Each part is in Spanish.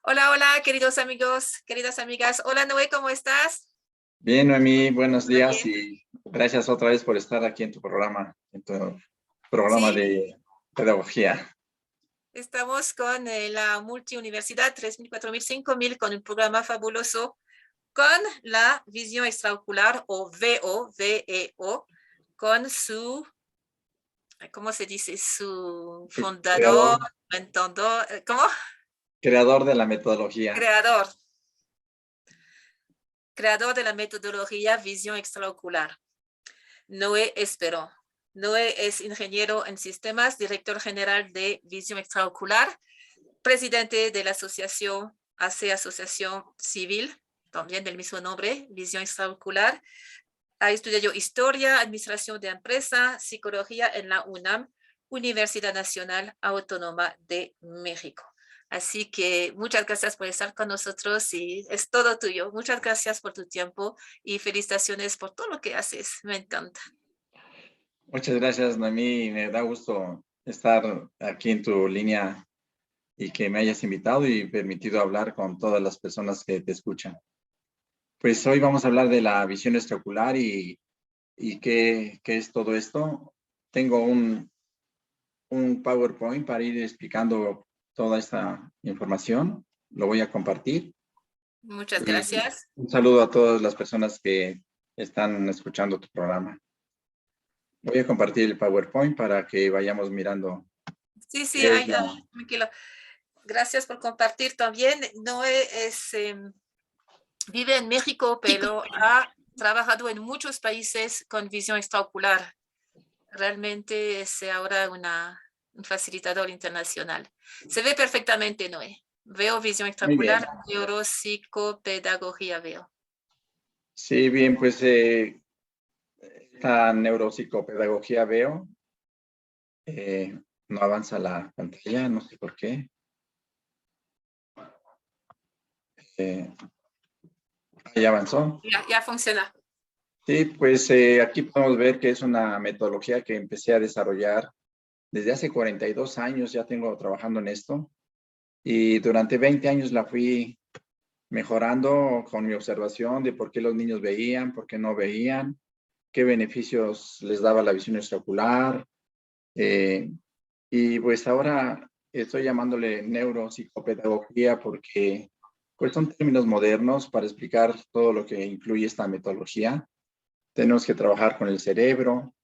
Hola, hola, queridos amigos, queridas amigas. Hola, Noé, ¿cómo estás? Bien, Noemí, buenos ¿Todo días bien? y gracias otra vez por estar aquí en tu programa Sí, de pedagogía. estamos con la multiuniversidad 3000, 4000, 5000 con un programa fabuloso con la visión extraocular o VO, VEO, con su, ¿cómo se dice? Su El fundador, ¿cómo? creador de la metodología. Creador, creador de la metodología visión extraocular. Noé Esperó. Noé es ingeniero en sistemas, director general de visión extraocular, presidente de la asociación Asociación Civil, también del mismo nombre, visión extraocular. Ha estudiado historia, administración de empresa, psicología en la UNAM, Universidad Nacional Autónoma de México. Así que muchas gracias por estar con nosotros y es todo tuyo. Muchas gracias por tu tiempo y felicitaciones por todo lo que haces. Me encanta. Muchas gracias, Noemí. Me da gusto estar aquí en tu línea y que me hayas invitado y permitido hablar con todas las personas que te escuchan. Pues hoy vamos a hablar de la visión extraocular y qué es todo esto. Tengo un PowerPoint para ir explicando toda esta información. Lo voy a compartir. Muchas Y gracias. un saludo a todas las personas que están escuchando tu programa. Voy a compartir el PowerPoint para que vayamos mirando Sí, sí, qué es ay, la... tranquilo. Gracias por compartir también. Noé vive en México, pero ha trabajado en muchos países con visión extraocular. Realmente es ahora un facilitador internacional. Se ve perfectamente, Noé. Veo visión Muy bien. extraocular, neuropsicopedagogía veo. Sí, bien, pues esta neuropsicopedagogía veo. No avanza la pantalla, no sé por qué. Eh, ya avanzó. Ya funciona. Sí, pues aquí podemos ver que es una metodología que empecé a desarrollar desde hace 42 años, ya tengo trabajando en esto. Y durante 20 años la fui mejorando con mi observación de por qué los niños veían, por qué no veían, qué beneficios les daba la visión extraocular. eh, y pues ahora estoy llamándole neuropsicopedagogía porque pues son términos modernos para explicar todo lo que incluye esta metodología. Tenemos que trabajar con el cerebro,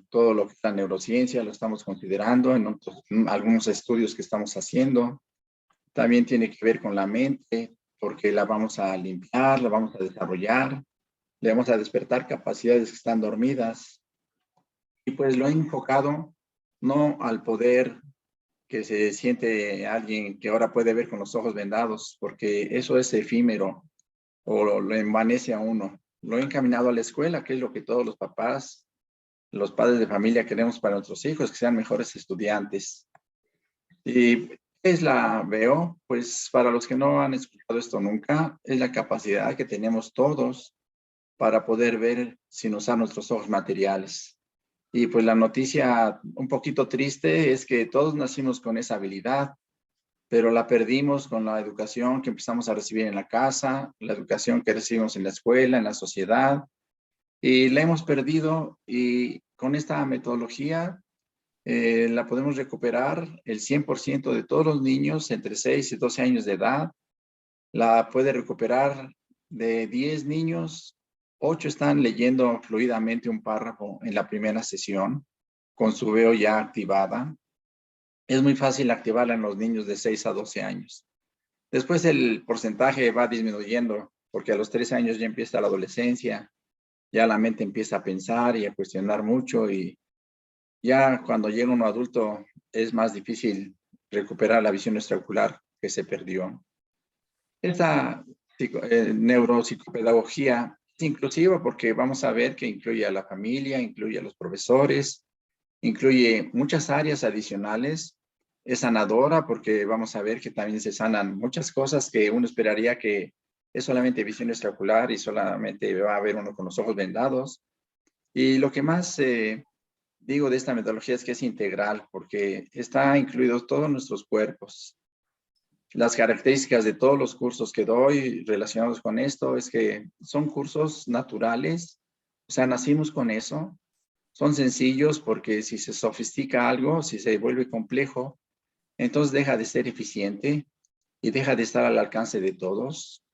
todo lo que es la neurociencia lo estamos considerando en algunos estudios que estamos haciendo. También tiene que ver con la mente, porque la vamos a limpiar, la vamos a desarrollar, le vamos a despertar capacidades que están dormidas. Y pues lo he enfocado no al poder que se siente alguien que ahora puede ver con los ojos vendados, porque eso es efímero o lo envanece a uno. Lo he encaminado a la escuela, que es lo que todos los papás, los padres de familia queremos para nuestros hijos, que sean mejores estudiantes. Y es la veo, pues para los que no han escuchado esto nunca, es la capacidad que tenemos todos para poder ver sin usar nuestros ojos materiales. Y pues la noticia un poquito triste es que todos nacimos con esa habilidad, pero la perdimos con la educación que empezamos a recibir en la casa, la educación que recibimos en la escuela, en la sociedad, y la hemos perdido y con esta metodología la podemos recuperar el 100% de todos los niños entre 6 y 12 años de edad. La puede recuperar de 10 niños, 8 están leyendo fluidamente un párrafo en la primera sesión con su veo ya activada. Es muy fácil activarla en los niños de 6 a 12 años. Después el porcentaje va disminuyendo porque a los 13 años ya empieza la adolescencia, ya la mente empieza a pensar y a cuestionar mucho y ya cuando llega uno adulto es más difícil recuperar la visión extraocular que se perdió. Esta neuropsicopedagogía es inclusiva porque vamos a ver que incluye a la familia, incluye a los profesores, incluye muchas áreas adicionales. Es sanadora porque vamos a ver que también se sanan muchas cosas que uno esperaría que es solamente visión extraocular y solamente va a ver uno con los ojos vendados. Y lo que más digo de esta metodología es que es integral porque está incluidos todos nuestros cuerpos. Las características de todos los cursos que doy relacionados con esto es que son cursos naturales, o sea, nacimos con eso. Son sencillos porque si se sofistica algo, si se vuelve complejo, entonces deja de ser eficiente y deja de estar al alcance de todos.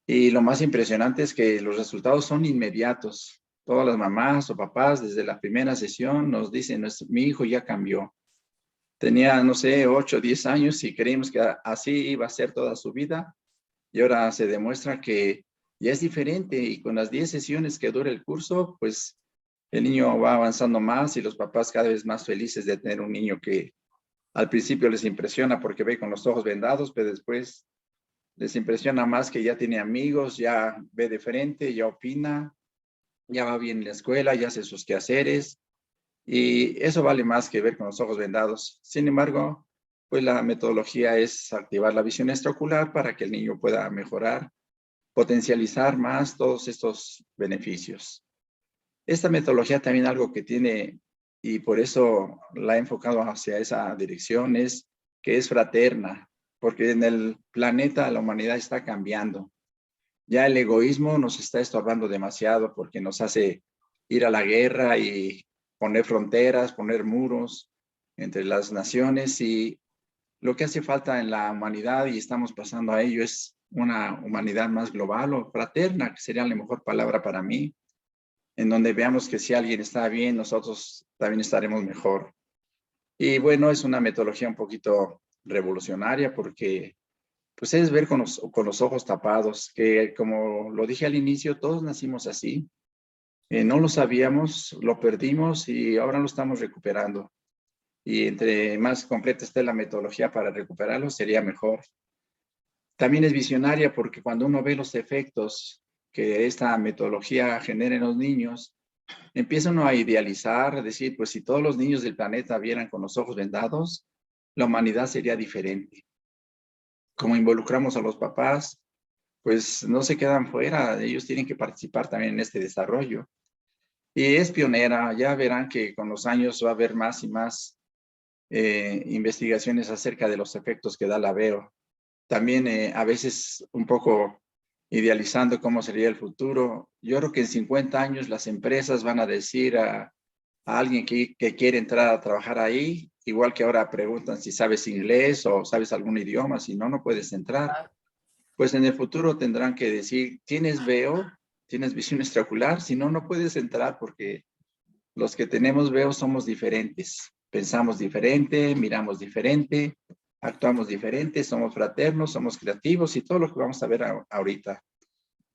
Y lo más impresionante es que los resultados son inmediatos. Todas las mamás o papás desde la primera sesión nos dicen, mi hijo ya cambió. Tenía, no sé, 8 o 10 años y creímos que así iba a ser toda su vida. Y ahora se demuestra que ya es diferente y con las 10 sesiones que dura el curso, pues el niño va avanzando más y los papás cada vez más felices de tener un niño que al principio les impresiona porque ve con los ojos vendados, pero después les impresiona más que ya tiene amigos, ya ve de frente, ya opina, ya va bien en la escuela, ya hace sus quehaceres y eso vale más que ver con los ojos vendados. Sin embargo, pues la metodología es activar la visión extraocular para que el niño pueda mejorar, potencializar más todos estos beneficios. Esta metodología también algo que tiene, y por eso la he enfocado hacia esa dirección, es que es fraterna, porque en el planeta la humanidad está cambiando. Ya el egoísmo nos está estorbando demasiado porque nos hace ir a la guerra y poner fronteras, poner muros entre las naciones y lo que hace falta en la humanidad y estamos pasando a ello es una humanidad más global o fraterna, que sería la mejor palabra para mí, en donde veamos que si alguien está bien, nosotros también estaremos mejor. Y bueno, es una metodología un poquito revolucionaria porque pues es ver con los ojos tapados, que como lo dije al inicio, todos nacimos así. No lo sabíamos, lo perdimos y ahora lo estamos recuperando. Y entre más completa esté la metodología para recuperarlo, sería mejor. También es visionaria porque cuando uno ve los efectos que esta metodología genera en los niños, empieza uno a idealizar, a decir, pues si todos los niños del planeta vieran con los ojos vendados, la humanidad sería diferente. Como involucramos a los papás, pues no se quedan fuera, ellos tienen que participar también en este desarrollo. Y es pionera, ya verán que con los años va a haber más y más investigaciones acerca de los efectos que da la VEO. También a veces un poco idealizando cómo sería el futuro. Yo creo que en 50 años las empresas van a decir a alguien que quiere entrar a trabajar ahí, igual que ahora preguntan si sabes inglés o sabes algún idioma, si no, no puedes entrar. Pues en el futuro tendrán que decir, ¿tienes VEO? ¿Tienes visión extraocular? Si no, no puedes entrar porque los que tenemos VEO somos diferentes. Pensamos diferente, miramos diferente, actuamos diferente, somos fraternos, somos creativos y todo lo que vamos a ver ahorita.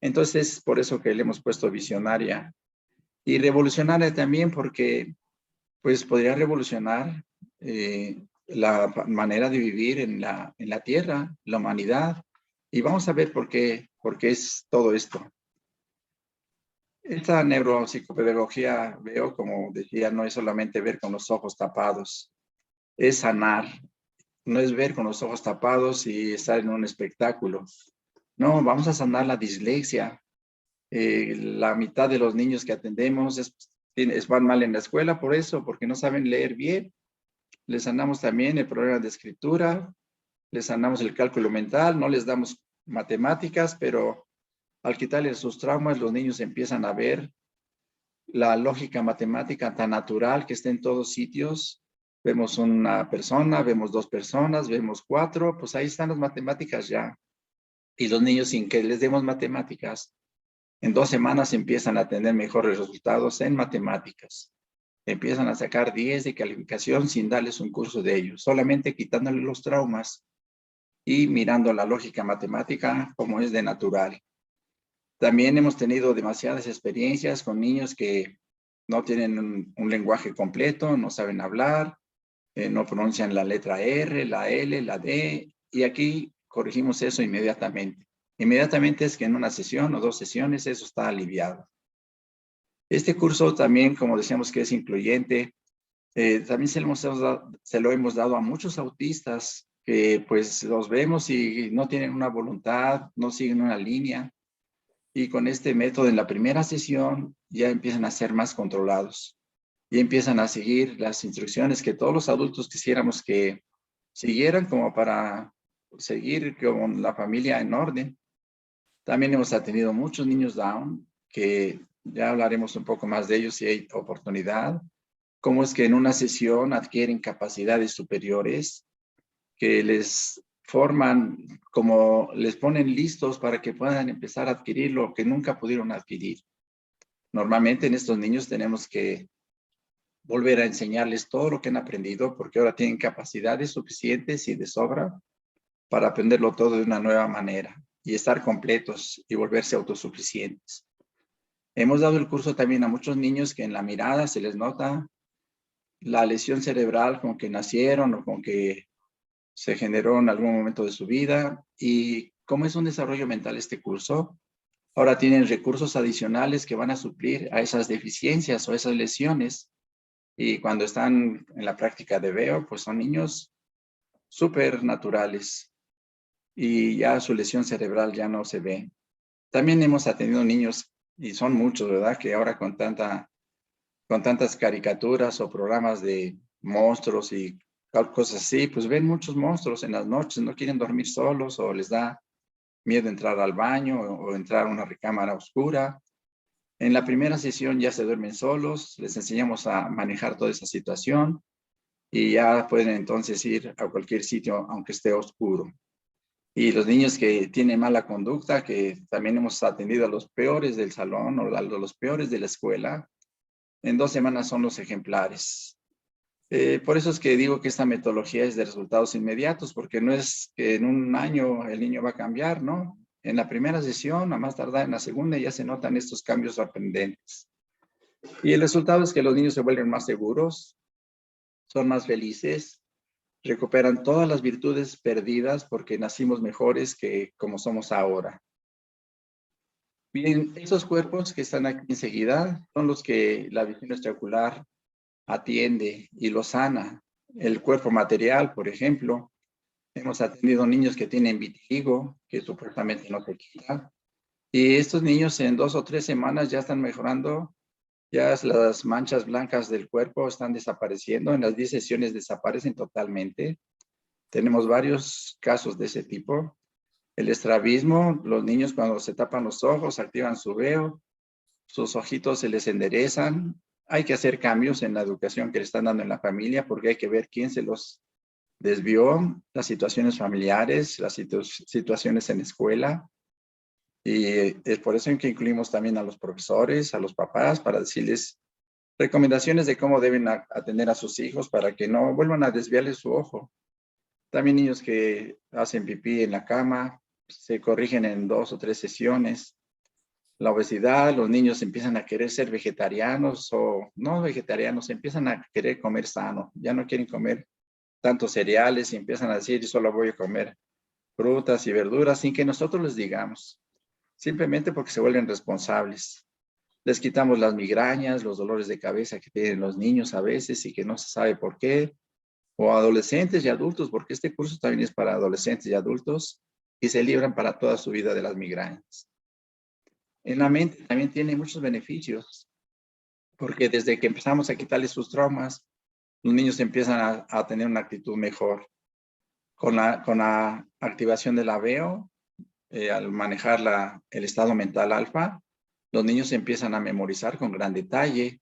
Entonces, por eso que le hemos puesto visionaria y revolucionaria también porque pues podría revolucionar la manera de vivir en la Tierra, la humanidad. Y vamos a ver por qué es todo esto. Esta neuropsicopedagogía, veo, como decía, no es solamente ver con los ojos tapados, es sanar. No es ver con los ojos tapados y estar en un espectáculo. No, vamos a sanar la dislexia. La mitad de los niños que atendemos van mal en la escuela por eso, porque no saben leer bien. Les sanamos también el problema de escritura, les sanamos el cálculo mental, no les damos matemáticas, pero al quitarles sus traumas, los niños empiezan a ver la lógica matemática tan natural que está en todos sitios. Vemos una persona, vemos dos personas, vemos cuatro, pues ahí están las matemáticas ya. Y los niños sin que les demos matemáticas, en 2 semanas empiezan a tener mejores resultados en matemáticas. Empiezan a sacar 10 de calificación sin darles un curso de ellos, solamente quitándoles los traumas y mirando la lógica matemática como es de natural. También hemos tenido demasiadas experiencias con niños que no tienen un lenguaje completo, no saben hablar, no pronuncian la letra R, la L, la D, y aquí corregimos eso inmediatamente. Inmediatamente es que en una sesión o 2 sesiones eso está aliviado. Este curso también, como decíamos que es incluyente, también se lo hemos dado a muchos autistas que pues los vemos y no tienen una voluntad, no siguen una línea. Y con este método en la primera sesión ya empiezan a ser más controlados y empiezan a seguir las instrucciones que todos los adultos quisiéramos que siguieran como para seguir con la familia en orden. También hemos atendido muchos niños Down, que ya hablaremos un poco más de ellos si hay oportunidad. Cómo es que en una sesión adquieren capacidades superiores que les forman, como les ponen listos para que puedan empezar a adquirir lo que nunca pudieron adquirir. Normalmente en estos niños tenemos que volver a enseñarles todo lo que han aprendido porque ahora tienen capacidades suficientes y de sobra para aprenderlo todo de una nueva manera y estar completos y volverse autosuficientes. Hemos dado el curso también a muchos niños que en la mirada se les nota la lesión cerebral con que nacieron o con que se generó en algún momento de su vida. Y como es un desarrollo mental este curso, ahora tienen recursos adicionales que van a suplir a esas deficiencias o esas lesiones. Y cuando están en la práctica de VEO, pues son niños súper naturales y ya su lesión cerebral ya no se ve. También hemos atendido niños, y son muchos, ¿verdad? Que ahora con tantas caricaturas o programas de monstruos y cosas así, pues ven muchos monstruos en las noches, no quieren dormir solos o les da miedo entrar al baño o entrar a una recámara oscura. En la primera sesión ya se duermen solos, les enseñamos a manejar toda esa situación y ya pueden entonces ir a cualquier sitio aunque esté oscuro. Y los niños que tienen mala conducta, que también hemos atendido a los peores del salón o a los peores de la escuela, en 2 semanas son los ejemplares. Por eso es que digo que esta metodología es de resultados inmediatos, porque no es que en un año el niño va a cambiar, ¿no? En la primera sesión, a más tardar en la segunda, ya se notan estos cambios sorprendentes. Y el resultado es que los niños se vuelven más seguros, son más felices, recuperan todas las virtudes perdidas porque nacimos mejores que como somos ahora. Bien, esos cuerpos que están aquí enseguida son los que la visión extraocular atiende y los sana. El cuerpo material, por ejemplo, hemos atendido niños que tienen vitiligo, que supuestamente no se quita. Y estos niños en 2 o 3 semanas ya están mejorando, ya las manchas blancas del cuerpo están desapareciendo, en las 10 sesiones desaparecen totalmente. Tenemos varios casos de ese tipo. El estrabismo, los niños cuando se tapan los ojos, activan su veo, sus ojitos se les enderezan. Hay que hacer cambios en la educación que le están dando en la familia porque hay que ver quién se los desvió, las situaciones familiares, las situaciones en escuela. Y es por eso en que incluimos también a los profesores, a los papás, para decirles recomendaciones de cómo deben atender a sus hijos para que no vuelvan a desviarles su ojo. También niños que hacen pipí en la cama, se corrigen en 2 o 3 sesiones. La obesidad, los niños empiezan a querer ser vegetarianos o no vegetarianos, empiezan a querer comer sano, ya no quieren comer tantos cereales y empiezan a decir, yo solo voy a comer frutas y verduras sin que nosotros les digamos, simplemente porque se vuelven responsables. Les quitamos las migrañas, los dolores de cabeza que tienen los niños a veces y que no se sabe por qué, o adolescentes y adultos, porque este curso también es para adolescentes y adultos y se libran para toda su vida de las migrañas. En la mente también tiene muchos beneficios, porque desde que empezamos a quitarles sus traumas, los niños empiezan a tener una actitud mejor. Con la activación de la VEO, al manejar el estado mental alfa, los niños empiezan a memorizar con gran detalle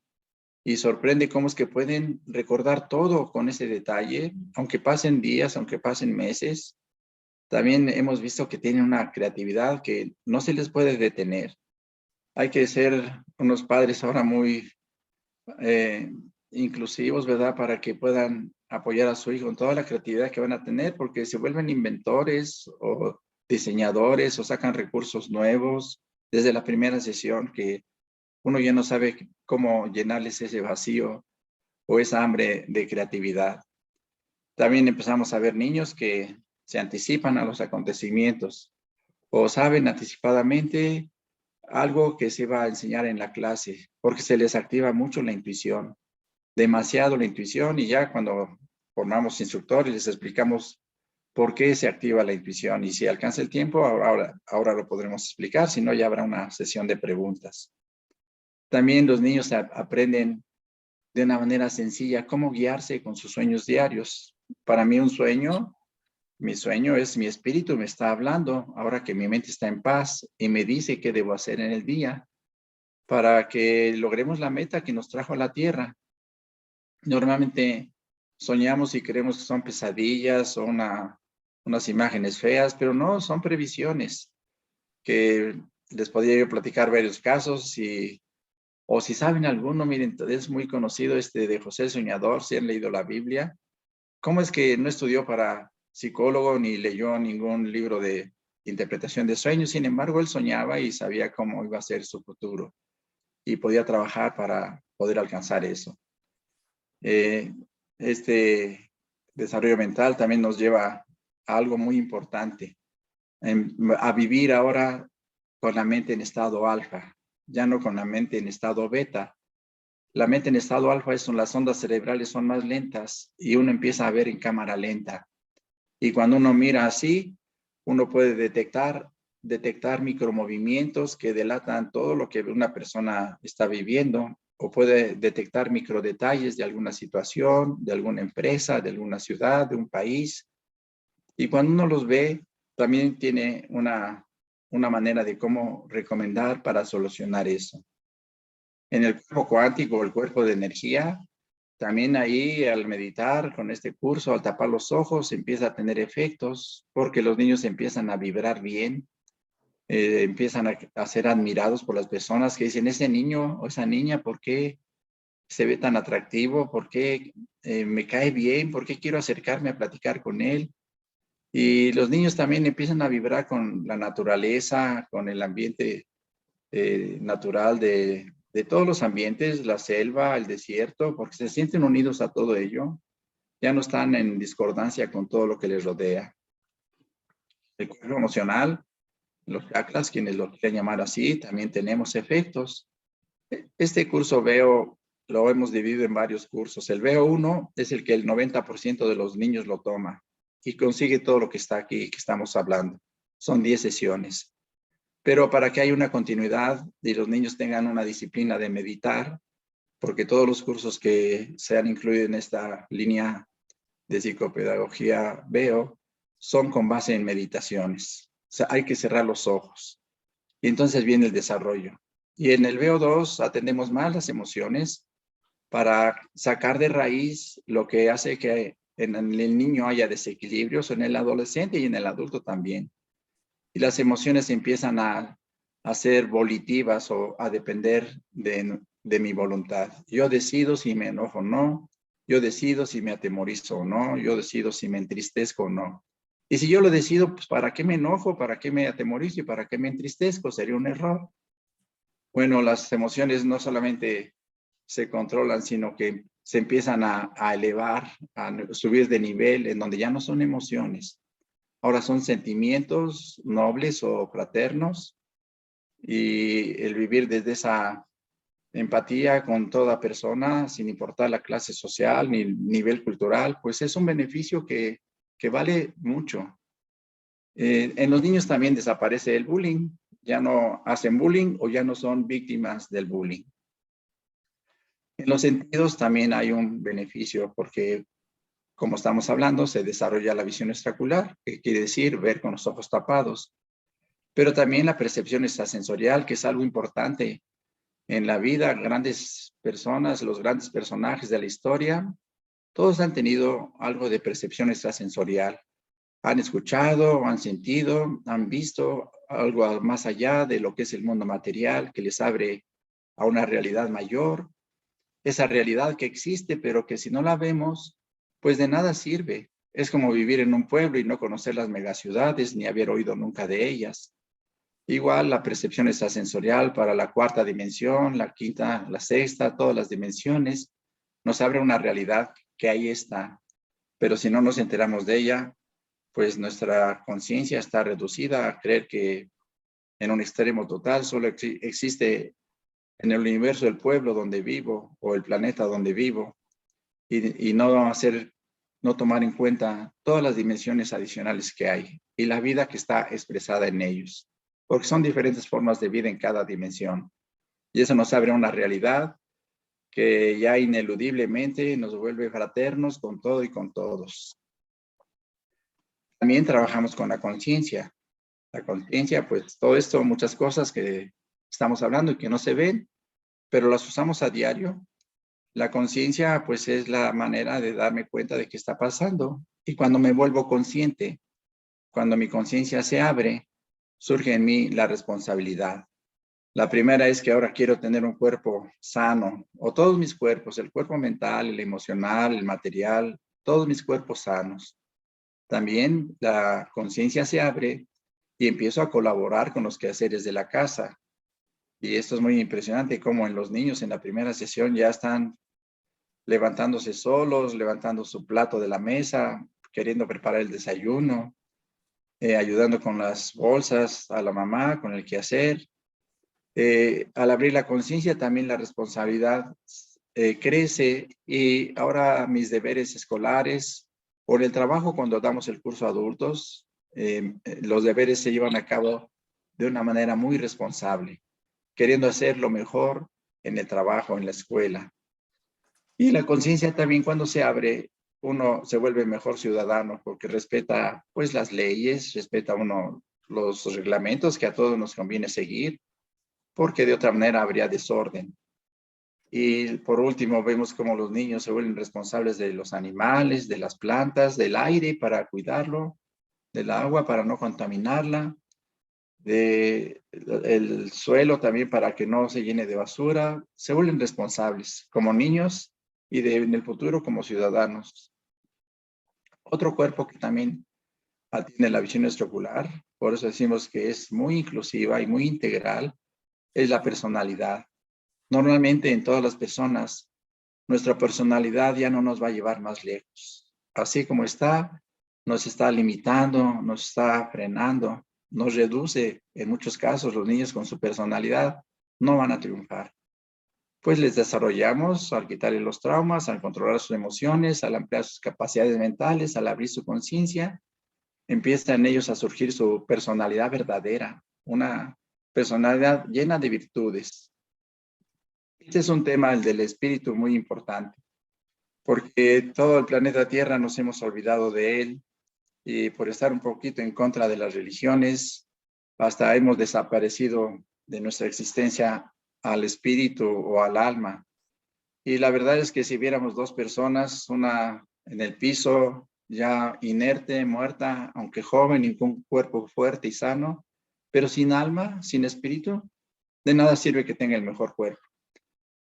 y sorprende cómo es que pueden recordar todo con ese detalle, aunque pasen días, aunque pasen meses. También hemos visto que tienen una creatividad que no se les puede detener. Hay que ser unos padres ahora muy inclusivos, ¿verdad? Para que puedan apoyar a su hijo en toda la creatividad que van a tener, porque se vuelven inventores o diseñadores o sacan recursos nuevos desde la primera sesión que uno ya no sabe cómo llenarles ese vacío o esa hambre de creatividad. También empezamos a ver niños que se anticipan a los acontecimientos o saben anticipadamente algo que se va a enseñar en la clase, porque se les activa mucho la intuición, demasiado la intuición, y ya cuando formamos instructores les explicamos por qué se activa la intuición, y si alcanza el tiempo, ahora lo podremos explicar, si no ya habrá una sesión de preguntas. También los niños aprenden de una manera sencilla cómo guiarse con sus sueños diarios. Para mí un sueño Mi sueño es mi espíritu me está hablando ahora que mi mente está en paz y me dice qué debo hacer en el día para que logremos la meta que nos trajo a la tierra. Normalmente soñamos y creemos que son pesadillas o unas imágenes feas, pero no, son previsiones que les podría yo platicar varios casos o si saben alguno, miren, es muy conocido de José el Soñador, si han leído la Biblia. ¿Cómo es que no estudió para psicólogo ni leyó ningún libro de interpretación de sueños? Sin embargo, él soñaba y sabía cómo iba a ser su futuro y podía trabajar para poder alcanzar eso. Este desarrollo mental también nos lleva a algo muy importante, a vivir ahora con la mente en estado alfa, ya no con la mente en estado beta. La mente en estado alfa las ondas cerebrales son más lentas y uno empieza a ver en cámara lenta. Y cuando uno mira así, uno puede detectar micromovimientos que delatan todo lo que una persona está viviendo, o puede detectar microdetalles de alguna situación, de alguna empresa, de alguna ciudad, de un país. Y cuando uno los ve, también tiene una manera de cómo recomendar para solucionar eso. En el cuerpo cuántico, el cuerpo de energía, también ahí al meditar con este curso, al tapar los ojos, empieza a tener efectos porque los niños empiezan a vibrar bien, empiezan a ser admirados por las personas que dicen, ese niño o esa niña, ¿por qué se ve tan atractivo? ¿Por qué me cae bien? ¿Por qué quiero acercarme a platicar con él? Y los niños también empiezan a vibrar con la naturaleza, con el ambiente natural de todos los ambientes, la selva, el desierto, porque se sienten unidos a todo ello, ya no están en discordancia con todo lo que les rodea. El cuerpo emocional, los chakras, quienes lo quieren llamar así, también tenemos efectos. Este curso lo hemos dividido en varios cursos. El VO1 es el que el 90% de los niños lo toma y consigue todo lo que está aquí, que estamos hablando. Son 10 sesiones. Pero para que haya una continuidad y los niños tengan una disciplina de meditar, porque todos los cursos que se han incluido en esta línea de psicopedagogía veo son con base en meditaciones. O sea, hay que cerrar los ojos. Y entonces viene el desarrollo. Y en el VO2 atendemos más las emociones para sacar de raíz lo que hace que en el niño haya desequilibrios, en el adolescente y en el adulto también. Y las emociones empiezan a ser volitivas o a depender de mi voluntad. Yo decido si me enojo o no, yo decido si me atemorizo o no, yo decido si me entristezco o no. Y si yo lo decido, pues ¿para qué me enojo? ¿Para qué me atemorizo? ¿Y para qué me entristezco? Sería un error. Bueno, las emociones no solamente se controlan, sino que se empiezan a elevar, a subir de nivel, en donde ya no son emociones. Ahora son sentimientos nobles o fraternos, y el vivir desde esa empatía con toda persona, sin importar la clase social ni el nivel cultural, pues es un beneficio que vale mucho. En los niños también desaparece el bullying, ya no hacen bullying o ya no son víctimas del bullying. En los sentidos también hay un beneficio porque, como estamos hablando, se desarrolla la visión extraocular, que quiere decir ver con los ojos tapados, pero también la percepción extrasensorial, que es algo importante en la vida. Grandes personas, los grandes personajes de la historia, todos han tenido algo de percepción extrasensorial. Han escuchado, han sentido, han visto algo más allá de lo que es el mundo material, que les abre a una realidad mayor. Esa realidad que existe, pero que si no la vemos, pues de nada sirve. Es como vivir en un pueblo y no conocer las megaciudades ni haber oído nunca de ellas. Igual la percepción extrasensorial para la cuarta dimensión, la quinta, la sexta, todas las dimensiones, nos abre una realidad que ahí está. Pero si no nos enteramos de ella, pues nuestra conciencia está reducida a creer que en un extremo total solo existe en el universo el pueblo donde vivo o el planeta donde vivo, y no tomar en cuenta todas las dimensiones adicionales que hay y la vida que está expresada en ellos, porque son diferentes formas de vida en cada dimensión. Y eso nos abre una realidad que ya ineludiblemente nos vuelve fraternos con todo y con todos. También trabajamos con la conciencia. La conciencia, pues todo esto, muchas cosas que estamos hablando y que no se ven, pero las usamos a diario. La conciencia, pues es la manera de darme cuenta de qué está pasando. Y cuando me vuelvo consciente, cuando mi conciencia se abre, surge en mí la responsabilidad. La primera es que ahora quiero tener un cuerpo sano, o todos mis cuerpos, el cuerpo mental, el emocional, el material, todos mis cuerpos sanos. También la conciencia se abre y empiezo a colaborar con los quehaceres de la casa. Y esto es muy impresionante, como en los niños en la primera sesión ya están levantándose solos, levantando su plato de la mesa, queriendo preparar el desayuno, ayudando con las bolsas a la mamá, con el quehacer. Al abrir la conciencia, también la responsabilidad crece y ahora mis deberes escolares o en el trabajo cuando damos el curso a adultos, los deberes se llevan a cabo de una manera muy responsable, queriendo hacer lo mejor en el trabajo, en la escuela. Y la conciencia también cuando se abre, uno se vuelve mejor ciudadano porque respeta pues las leyes, respeta uno los reglamentos que a todos nos conviene seguir, porque de otra manera habría desorden. Y por último, vemos cómo los niños se vuelven responsables de los animales, de las plantas, del aire para cuidarlo, del agua para no contaminarla, del suelo también para que no se llene de basura. Se vuelven responsables como niños y en el futuro como ciudadanos. Otro cuerpo que también atiende la visión extraocular, por eso decimos que es muy inclusiva y muy integral, es la personalidad. Normalmente en todas las personas, nuestra personalidad ya no nos va a llevar más lejos. Así como está, nos está limitando, nos está frenando, nos reduce. En muchos casos, los niños con su personalidad no van a triunfar. Pues les desarrollamos al quitarle los traumas, al controlar sus emociones, al ampliar sus capacidades mentales, al abrir su conciencia. Empieza en ellos a surgir su personalidad verdadera, una personalidad llena de virtudes. Este es un tema, el del espíritu, muy importante, porque todo el planeta Tierra nos hemos olvidado de él y por estar un poquito en contra de las religiones, hasta hemos desaparecido de nuestra existencia al espíritu o al alma. Y la verdad es que si viéramos dos personas, una en el piso, ya inerte, muerta, aunque joven y con un cuerpo fuerte y sano, pero sin alma, sin espíritu, de nada sirve que tenga el mejor cuerpo,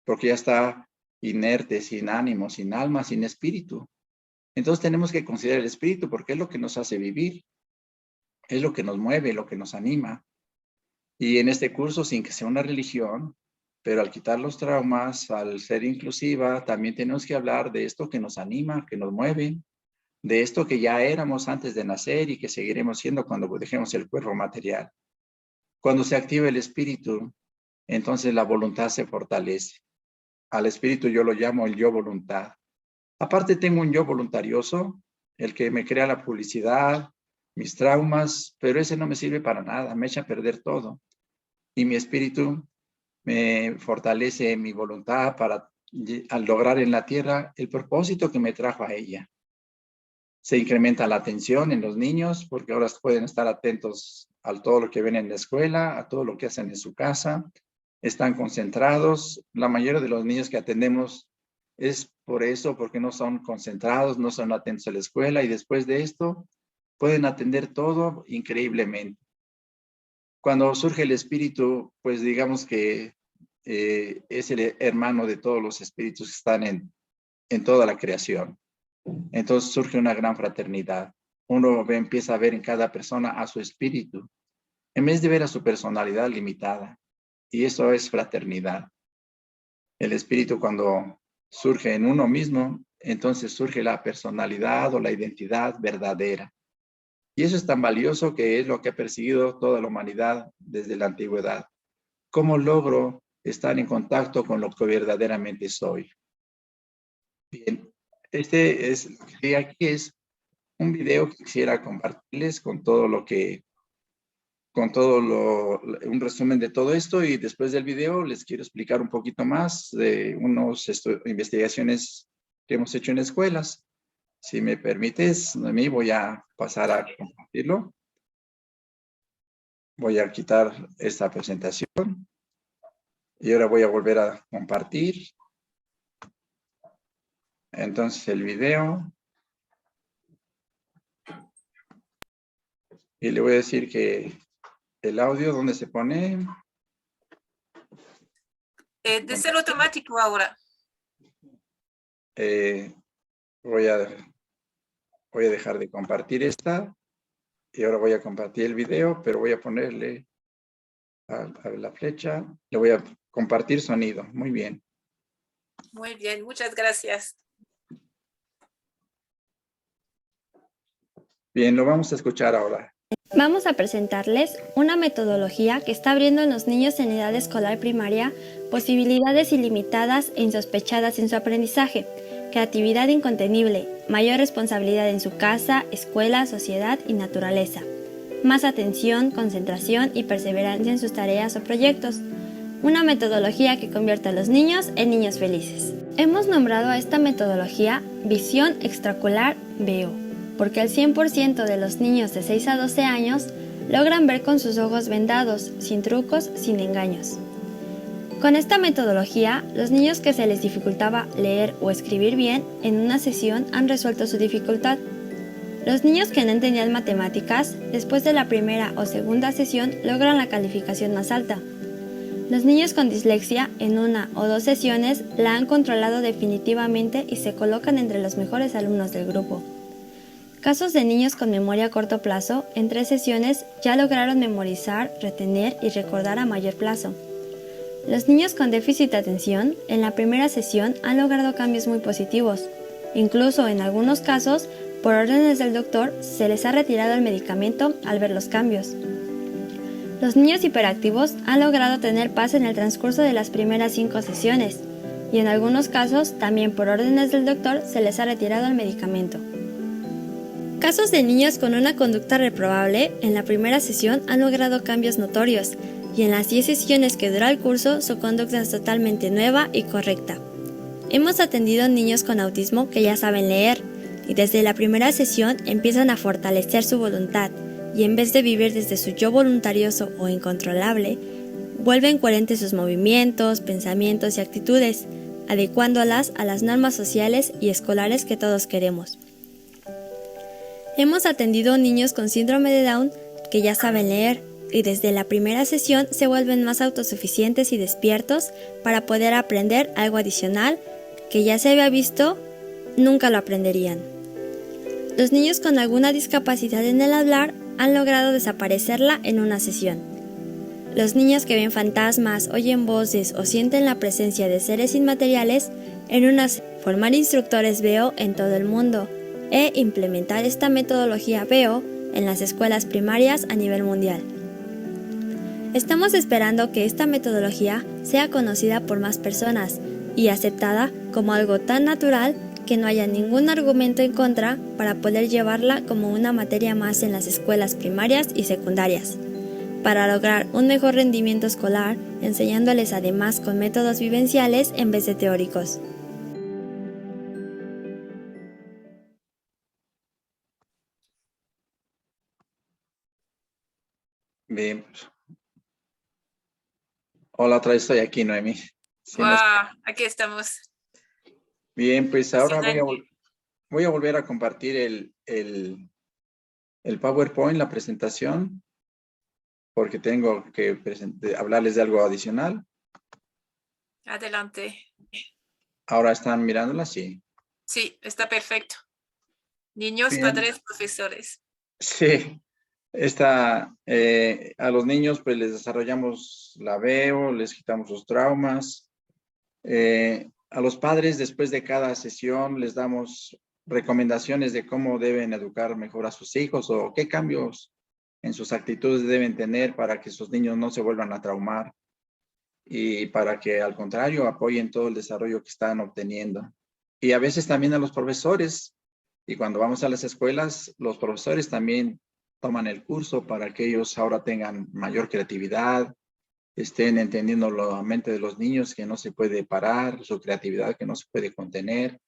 porque ya está inerte, sin ánimo, sin alma, sin espíritu. Entonces tenemos que considerar el espíritu porque es lo que nos hace vivir, es lo que nos mueve, lo que nos anima. Y en este curso, sin que sea una religión, pero al quitar los traumas, al ser inclusiva, también tenemos que hablar de esto que nos anima, que nos mueve, de esto que ya éramos antes de nacer y que seguiremos siendo cuando dejemos el cuerpo material. Cuando se activa el espíritu, entonces la voluntad se fortalece. Al espíritu yo lo llamo el yo voluntad. Aparte tengo un yo voluntarioso, el que me crea la publicidad, mis traumas, pero ese no me sirve para nada, me echa a perder todo. Y mi espíritu me fortalece mi voluntad para al lograr en la tierra el propósito que me trajo a ella. Se incrementa la atención en los niños porque ahora pueden estar atentos a todo lo que ven en la escuela, a todo lo que hacen en su casa, están concentrados. La mayoría de los niños que atendemos es por eso, porque no son concentrados, no son atentos a la escuela y después de esto pueden atender todo increíblemente. Cuando surge el espíritu, pues digamos que es el hermano de todos los espíritus que están en toda la creación. Entonces surge una gran fraternidad. Uno empieza a ver en cada persona a su espíritu, en vez de ver a su personalidad limitada. Y eso es fraternidad. El espíritu cuando surge en uno mismo, entonces surge la personalidad o la identidad verdadera. Y eso es tan valioso que es lo que ha perseguido toda la humanidad desde la antigüedad. ¿Cómo logro estar en contacto con lo que verdaderamente soy? Bien, aquí es un video que quisiera compartirles con todo lo que, un resumen de todo esto y después del video les quiero explicar un poquito más de unas investigaciones que hemos hecho en escuelas. Si me permites, Noemí, voy a pasar a compartirlo. Voy a quitar esta presentación y ahora voy a volver a compartir. Entonces el video. Y le voy a decir que el audio, ¿dónde se pone? De ser automático ahora. Voy a dejar de compartir esta y ahora voy a compartir el video, pero voy a ponerle a la flecha. Le voy a compartir sonido. Muy bien. Muy bien, muchas gracias. Bien, lo vamos a escuchar ahora. Vamos a presentarles una metodología que está abriendo en los niños en edad escolar primaria posibilidades ilimitadas e insospechadas en su aprendizaje, creatividad incontenible, mayor responsabilidad en su casa, escuela, sociedad y naturaleza, más atención, concentración y perseverancia en sus tareas o proyectos, una metodología que convierte a los niños en niños felices. Hemos nombrado a esta metodología Visión Extraocular VO, porque el 100% de los niños de 6 a 12 años logran ver con sus ojos vendados, sin trucos, sin engaños. Con esta metodología, los niños que se les dificultaba leer o escribir bien en una sesión han resuelto su dificultad. Los niños que no entendían matemáticas, después de la primera o segunda sesión logran la calificación más alta. Los niños con dislexia, en una o dos sesiones, la han controlado definitivamente y se colocan entre los mejores alumnos del grupo. Casos de niños con memoria a corto plazo, en 3 sesiones ya lograron memorizar, retener y recordar a mayor plazo. Los niños con déficit de atención, en la primera sesión han logrado cambios muy positivos. Incluso en algunos casos, por órdenes del doctor, se les ha retirado el medicamento al ver los cambios. Los niños hiperactivos han logrado tener paz en el transcurso de las primeras 5 sesiones, y en algunos casos, también por órdenes del doctor, se les ha retirado el medicamento. Casos de niños con una conducta reprobable en la primera sesión han logrado cambios notorios y en las 10 sesiones que dura el curso su conducta es totalmente nueva y correcta. Hemos atendido niños con autismo que ya saben leer y desde la primera sesión empiezan a fortalecer su voluntad y en vez de vivir desde su yo voluntarioso o incontrolable, vuelven coherentes sus movimientos, pensamientos y actitudes, adecuándolas a las normas sociales y escolares que todos queremos. Hemos atendido niños con síndrome de Down que ya saben leer y desde la primera sesión se vuelven más autosuficientes y despiertos para poder aprender algo adicional que ya se había visto, nunca lo aprenderían. Los niños con alguna discapacidad en el hablar han logrado desaparecerla en una sesión. Los niños que ven fantasmas, oyen voces o sienten la presencia de seres inmateriales en una formar instructores VO en todo el mundo e implementar esta metodología VO en las escuelas primarias a nivel mundial. Estamos esperando que esta metodología sea conocida por más personas y aceptada como algo tan natural que no haya ningún argumento en contra para poder llevarla como una materia más en las escuelas primarias y secundarias, para lograr un mejor rendimiento escolar, enseñándoles además con métodos vivenciales en vez de teóricos. Bien. Hola, otra vez estoy aquí, Noemí. Sí, Aquí estamos. Bien, pues ahora voy a volver a compartir el PowerPoint, la presentación, porque tengo que hablarles de algo adicional. Adelante. ¿Ahora están mirándola? Sí. Sí, está perfecto. Niños, Bien. padres, profesores. Sí. A los niños pues les desarrollamos la VEO, les quitamos los traumas. A los padres después de cada sesión les damos recomendaciones de cómo deben educar mejor a sus hijos o qué cambios en sus actitudes deben tener para que sus niños no se vuelvan a traumar y para que al contrario apoyen todo el desarrollo que están obteniendo. Y a veces también a los profesores, y cuando vamos a las escuelas, los profesores también toman el curso para que ellos ahora tengan mayor creatividad, estén entendiendo la mente de los niños que no se puede parar, su creatividad que no se puede contener.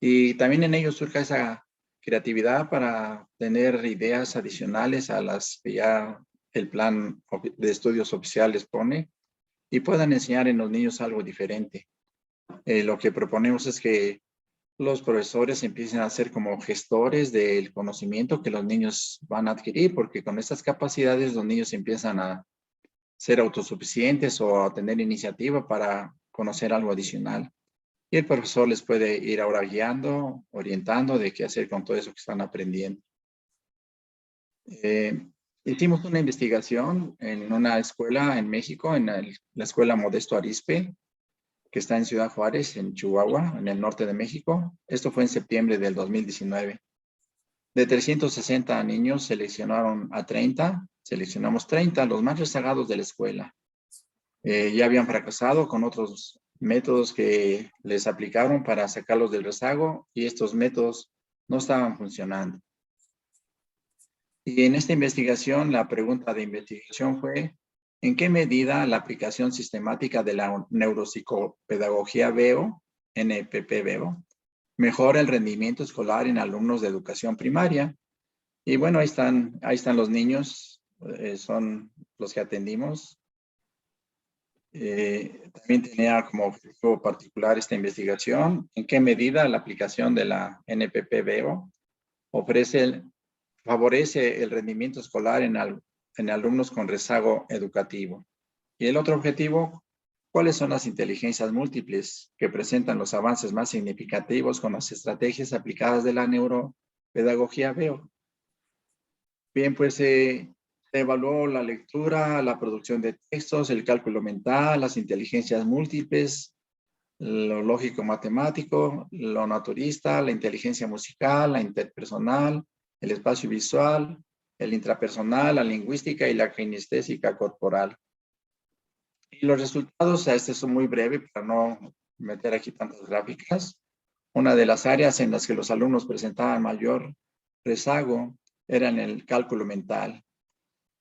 Y también en ellos surja esa creatividad para tener ideas adicionales a las que ya el plan de estudios oficiales pone y puedan enseñar en los niños algo diferente. Lo que proponemos es que los profesores empiecen a ser como gestores del conocimiento que los niños van a adquirir, porque con estas capacidades los niños empiezan a ser autosuficientes o a tener iniciativa para conocer algo adicional. Y el profesor les puede ir ahora guiando, orientando de qué hacer con todo eso que están aprendiendo. Hicimos una investigación en una escuela en México, en la escuela Modesto Arizpe, que está en Ciudad Juárez, en Chihuahua, en el norte de México. Esto fue en septiembre del 2019. De 360 niños seleccionaron a 30, seleccionamos 30, los más rezagados de la escuela. Ya habían fracasado con otros métodos que les aplicaron para sacarlos del rezago y estos métodos no estaban funcionando. Y en esta investigación, la pregunta de investigación fue, ¿en qué medida la aplicación sistemática de la neuropsicopedagogía VEO, NPP-VEO, mejora el rendimiento escolar en alumnos de educación primaria? Y bueno, ahí están los niños, son los que atendimos. También tenía como objetivo particular esta investigación, ¿en qué medida la aplicación de la NPP-VEO favorece el rendimiento escolar en alumnos con rezago educativo? Y el otro objetivo, ¿cuáles son las inteligencias múltiples que presentan los avances más significativos con las estrategias aplicadas de la neuropedagogía VEO? Bien, pues se evaluó la lectura, la producción de textos, el cálculo mental, las inteligencias múltiples, lo lógico-matemático, lo naturista, la inteligencia musical, la interpersonal, el espacio visual, el intrapersonal, la lingüística y la kinestésica corporal. Y los resultados, este son muy breve para no meter aquí tantas gráficas. Una de las áreas en las que los alumnos presentaban mayor rezago era en el cálculo mental.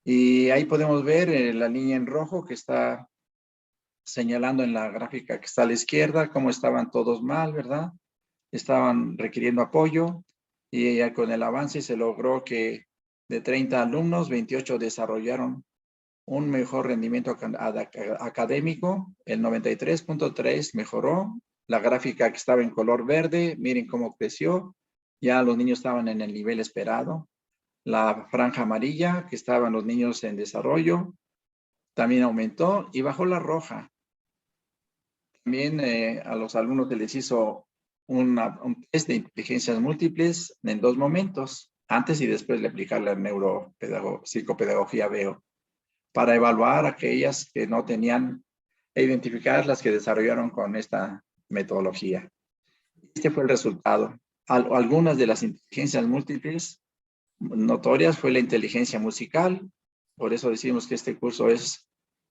Y ahí podemos ver la línea en rojo que está señalando en la gráfica que está a la izquierda cómo estaban todos mal, ¿verdad? Estaban requiriendo apoyo y con el avance se logró que de 30 alumnos, 28 desarrollaron un mejor rendimiento académico, el 93.3 mejoró, la gráfica que estaba en color verde, miren cómo creció, ya los niños estaban en el nivel esperado. La franja amarilla, que estaban los niños en desarrollo, también aumentó y bajó la roja. También a los alumnos se les hizo un test de inteligencias múltiples en 2 momentos, antes y después de aplicar la neuropsicopedagogía VEO, para evaluar aquellas que no tenían e identificar las que desarrollaron con esta metodología. Este fue el resultado. Algunas de las inteligencias múltiples notorias fue la inteligencia musical. Por eso decimos que este curso es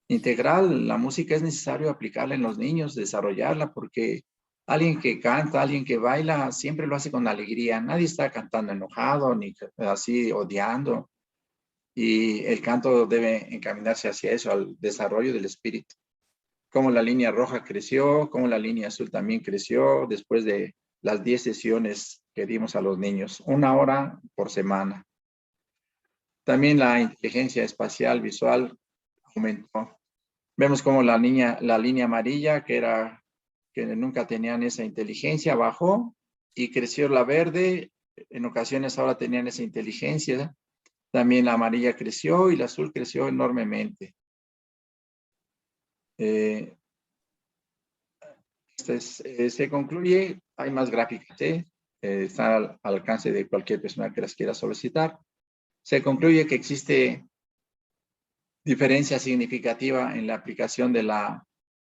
integral. La música es necesario aplicarla en los niños, desarrollarla, porque alguien que canta, alguien que baila, siempre lo hace con alegría. Nadie está cantando enojado ni así odiando. Y el canto debe encaminarse hacia eso, al desarrollo del espíritu. Como la línea roja creció, como la línea azul también creció después de las 10 sesiones que dimos a los niños, 1 hora por semana. También la inteligencia espacial visual aumentó. Vemos como la línea amarilla, que nunca tenían esa inteligencia, bajó y creció la verde. En ocasiones ahora tenían esa inteligencia. También la amarilla creció y la azul creció enormemente. Se concluye, hay más gráficas, está al alcance de cualquier persona que las quiera solicitar. Se concluye que existe diferencia significativa en la aplicación de la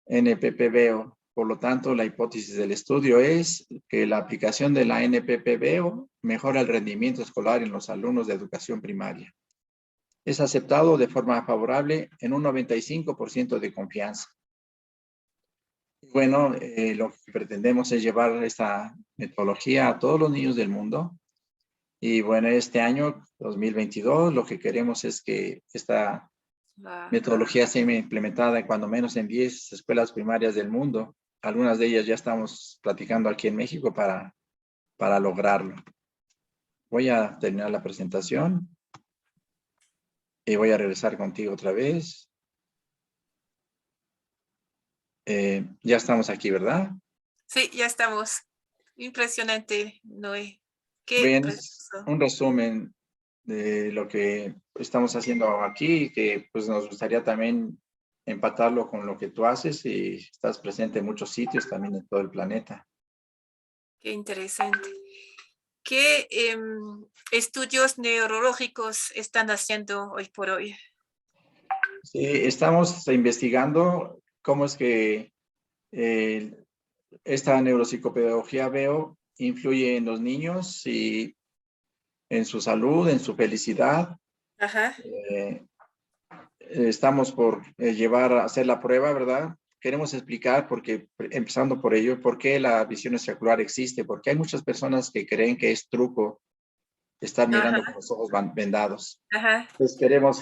NPP-VEO. Por lo tanto, la hipótesis del estudio es que la aplicación de la NPP-VEO mejora el rendimiento escolar en los alumnos de educación primaria. Es aceptado de forma favorable en un 95% de confianza. Bueno, lo que pretendemos es llevar esta metodología a todos los niños del mundo. Y bueno, este año, 2022, lo que queremos es que esta metodología sea implementada cuando menos en 10 escuelas primarias del mundo. Algunas de ellas ya estamos platicando aquí en México para lograrlo. voy a terminar la presentación y voy a regresar contigo otra vez. Ya estamos aquí, ¿verdad? Sí, ya estamos. Impresionante, Noé. Qué Bien, es precioso. un resumen de lo que estamos haciendo aquí, que pues nos gustaría también empatarlo con lo que tú haces y estás presente en muchos sitios también en todo el planeta. Qué interesante. ¿Qué estudios neurológicos están haciendo hoy por hoy? Sí, estamos investigando cómo es que esta neuropsicopedagogía veo influye en los niños y en su salud, en su felicidad. Ajá, Estamos por llevar a hacer la prueba, ¿verdad? Queremos explicar, porque empezando por ello, por qué la visión extraocular existe, porque hay muchas personas que creen que es truco estar mirando con ajá, los ojos vendados. ajá. Entonces queremos,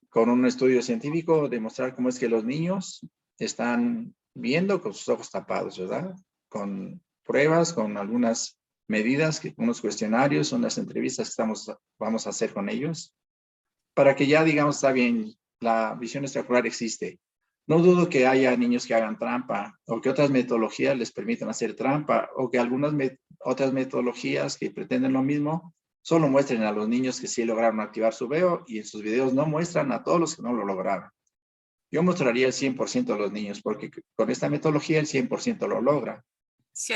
con un estudio científico, demostrar cómo es que los niños están viendo con sus ojos tapados, ¿verdad? Con pruebas, con algunas medidas, unos cuestionarios, unas entrevistas que vamos a hacer con ellos, para que ya digamos, está bien, la visión extraocular existe. No dudo que haya niños que hagan trampa o que otras metodologías les permitan hacer trampa o que algunas otras metodologías que pretenden lo mismo solo muestren a los niños que sí lograron activar su veo y en sus videos no muestran a todos los que no lo lograron. Yo mostraría el 100% de los niños porque con esta metodología el 100% lo logra.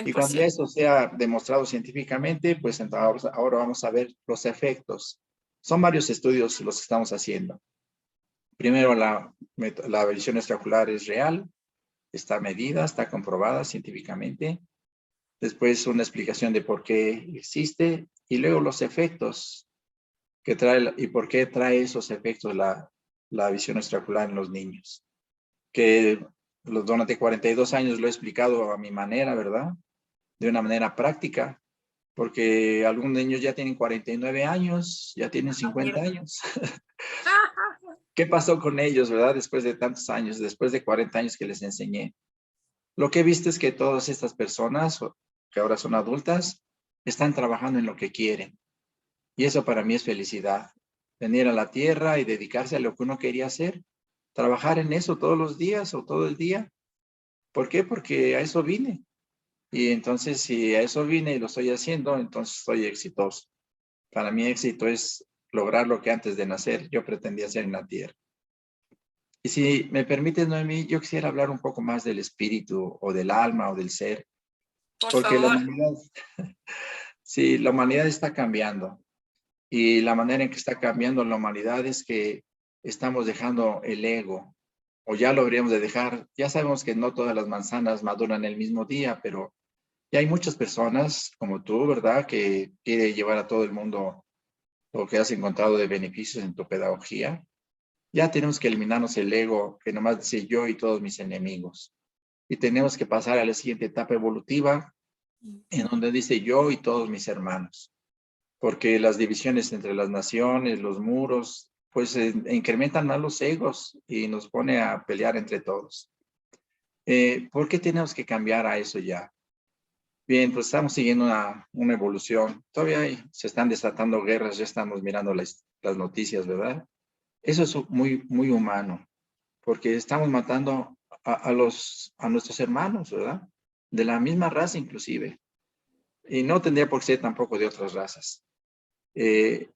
Y cuando ya 100%. eso sea demostrado científicamente, pues entonces ahora vamos a ver los efectos. Son varios estudios los que estamos haciendo. Primero, la visión extraocular es real, está medida, está comprobada científicamente. Después, una explicación de por qué existe y luego los efectos que trae y por qué trae esos efectos la visión extraocular en los niños. Que durante 42 años lo he explicado a mi manera, ¿verdad? De una manera práctica, porque algunos niños ya tienen 49 años, ya tienen 50 años. ¿Qué pasó con ellos, verdad? Después de tantos años, después de 40 años que les enseñé. Lo que he visto es que todas estas personas, que ahora son adultas, están trabajando en lo que quieren. Y eso para mí es felicidad. Venir a la tierra y dedicarse a lo que uno quería hacer. Trabajar en eso todos los días o todo el día. ¿Por qué? Porque a eso vine. Y entonces, si a eso vine y lo estoy haciendo, entonces soy exitoso. Para mí éxito es lograr lo que antes de nacer yo pretendía hacer en la tierra. Y si me permites, Noemí, yo quisiera hablar un poco más del espíritu o del alma o del ser, Por porque la favor. humanidad, sí, la humanidad está cambiando y la manera en que está cambiando la humanidad es que estamos dejando el ego o ya lo habríamos de dejar. Ya sabemos que no todas las manzanas maduran el mismo día, pero ya hay muchas personas como tú, ¿verdad? Que quiere llevar a todo el mundo lo que has encontrado de beneficios en tu pedagogía. Ya tenemos que eliminarnos el ego que nomás dice yo y todos mis enemigos. Y tenemos que pasar a la siguiente etapa evolutiva en donde dice yo y todos mis hermanos. Porque las divisiones entre las naciones, los muros, pues incrementan más los egos y nos pone a pelear entre todos. ¿Por qué tenemos que cambiar a eso ya? Bien, pues estamos siguiendo una evolución. Todavía se están desatando guerras, ya estamos mirando las noticias, ¿verdad? Eso es muy, muy humano, porque estamos matando a nuestros hermanos, ¿verdad? De la misma raza inclusive. Y no tendría por qué ser tampoco de otras razas. Eh,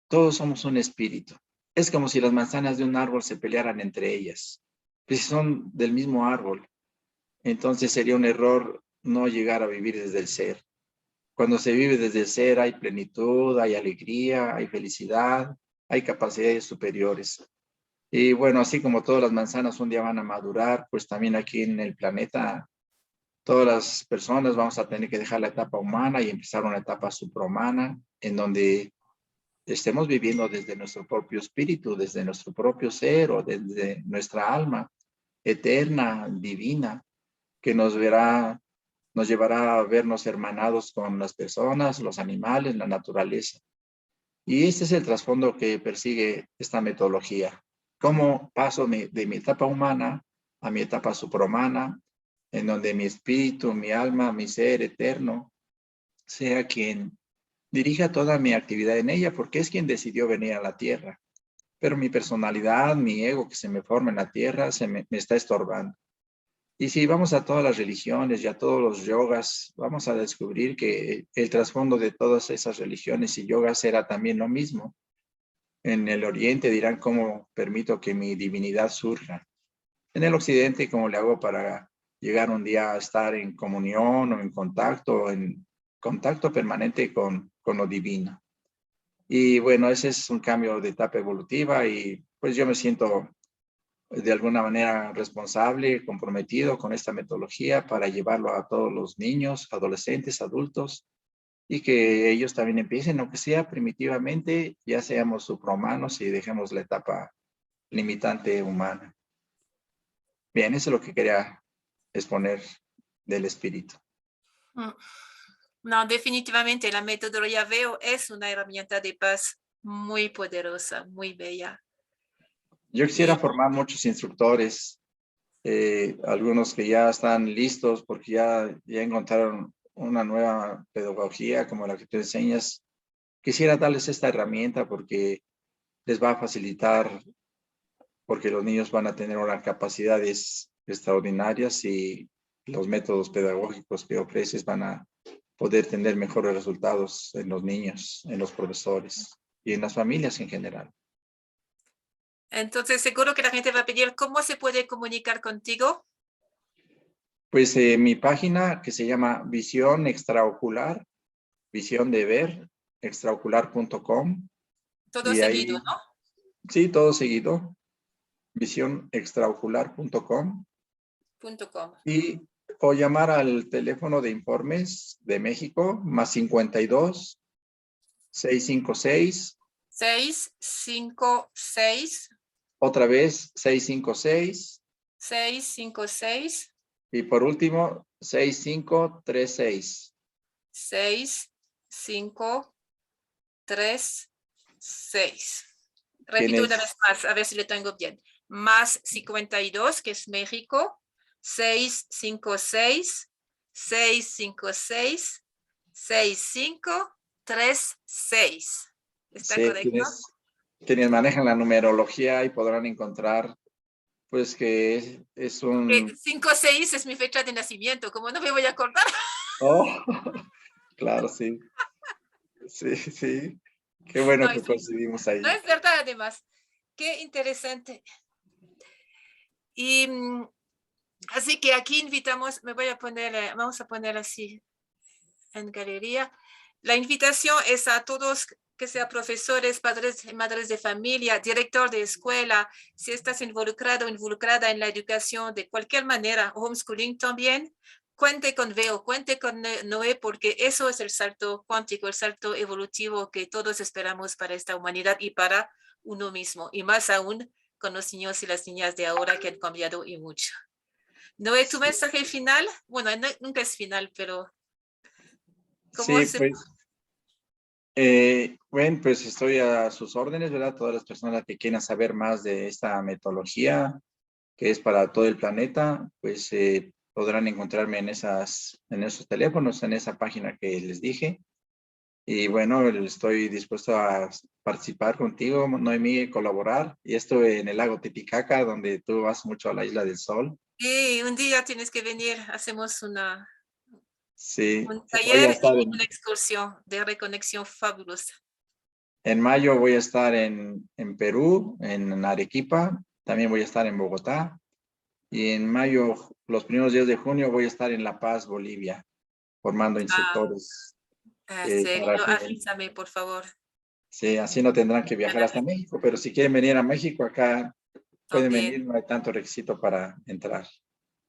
todos somos un espíritu. Es como si las manzanas de un árbol se pelearan entre ellas. Pues si son del mismo árbol, entonces sería un error no llegar a vivir desde el ser. Cuando se vive desde el ser hay plenitud, hay alegría, hay felicidad, hay capacidades superiores. Y bueno, así como todas las manzanas un día van a madurar, pues también aquí en el planeta, todas las personas vamos a tener que dejar la etapa humana y empezar una etapa suprahumana, en donde estemos viviendo desde nuestro propio espíritu, desde nuestro propio ser o desde nuestra alma eterna, divina, que nos llevará a vernos hermanados con las personas, los animales, la naturaleza. Y este es el trasfondo que persigue esta metodología. Cómo paso de mi etapa humana a mi etapa suprahumana, en donde mi espíritu, mi alma, mi ser eterno, sea quien dirija toda mi actividad en ella porque es quien decidió venir a la tierra. Pero mi personalidad, mi ego que se me forma en la tierra, me está estorbando. Y si vamos a todas las religiones y a todos los yogas, vamos a descubrir que el trasfondo de todas esas religiones y yogas era también lo mismo. En el oriente dirán cómo permito que mi divinidad surja. En el occidente, cómo le hago para llegar un día a estar en comunión o en contacto permanente con lo divino. Y bueno, ese es un cambio de etapa evolutiva y pues yo me siento de alguna manera responsable, comprometido con esta metodología para llevarlo a todos los niños, adolescentes, adultos y que ellos también empiecen, aunque sea primitivamente, ya seamos suprahumanos y dejemos la etapa limitante humana. Bien, eso es lo que quería exponer del espíritu. No, definitivamente la metodología VEO es una herramienta de paz muy poderosa, muy bella. Yo quisiera formar muchos instructores, algunos que ya están listos porque ya encontraron una nueva pedagogía como la que tú enseñas. Quisiera darles esta herramienta porque les va a facilitar, porque los niños van a tener unas capacidades extraordinarias y los métodos pedagógicos que ofreces van a poder tener mejores resultados en los niños, en los profesores y en las familias en general. Entonces, seguro que la gente va a pedir, ¿cómo se puede comunicar contigo? Pues mi página que se llama Visión Extraocular, visión de ver, extraocular.com. Todo Y seguido, ahí, ¿no? sí, todo seguido, visiónextraocular.com. .com. Y o llamar al teléfono de informes de México, más 52 656. 656. Otra vez, 656. 656. Y por último, 6536. 6536. Repito una Tienes, vez más, a ver si le tengo bien. Más 52, que es México. 656. 656. 6536. ¿Está sí, correcto? quienes manejan la numerología y podrán encontrar, pues que es un... 56 es mi fecha de nacimiento, como no me voy a acordar. Oh, claro, sí. Sí, sí. Qué bueno No, que coincidimos ahí. no es verdad, además. Qué interesante. Y así que aquí invitamos, vamos a poner así en galería. La invitación es a todos, que sean profesores, padres y madres de familia, director de escuela, si estás involucrado o involucrada en la educación de cualquier manera, homeschooling también, cuente con VEO, cuente con Noé, porque eso es el salto cuántico, el salto evolutivo que todos esperamos para esta humanidad y para uno mismo, y más aún con los niños y las niñas de ahora que han cambiado y mucho. Noé, tu mensaje final, bueno, nunca es final, pero ¿cómo Sí, se... pues, bueno, pues estoy a sus órdenes, ¿verdad? Todas las personas que quieran saber más de esta metodología, que es para todo el planeta, pues podrán encontrarme en esos teléfonos, en esa página que les dije. Y bueno, estoy dispuesto a participar contigo, Noemí, colaborar. Y esto en el lago Titicaca, donde tú vas mucho a la Isla del Sol. Sí, un día tienes que venir, hacemos un Sí, voy a taller estar y una excursión de reconexión fabulosa. en mayo voy a estar en Perú, en Arequipa. También voy a estar en Bogotá. Y en mayo, los primeros días de junio, voy a estar en La Paz, Bolivia, formando instructores para Serio, que, avísame, por favor. sí, así no tendrán que viajar hasta México. Pero si quieren venir a México, acá pueden También. venir, no hay tanto requisito para entrar.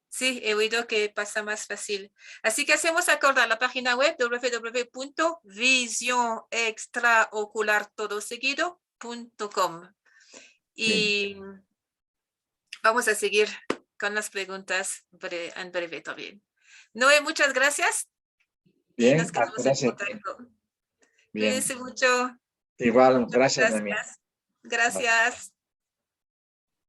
Sí, he oído que pasa más fácil. Así que hacemos acordar la página web www.visionextraoculartodoseguido.com. Bien, Y vamos a seguir con las preguntas en breve también. Noé, muchas gracias y nos bien, quedamos en gracias. contacto. Bien, Cuídense mucho. igual, Muchas gracias, Noemí. gracias. Gracias.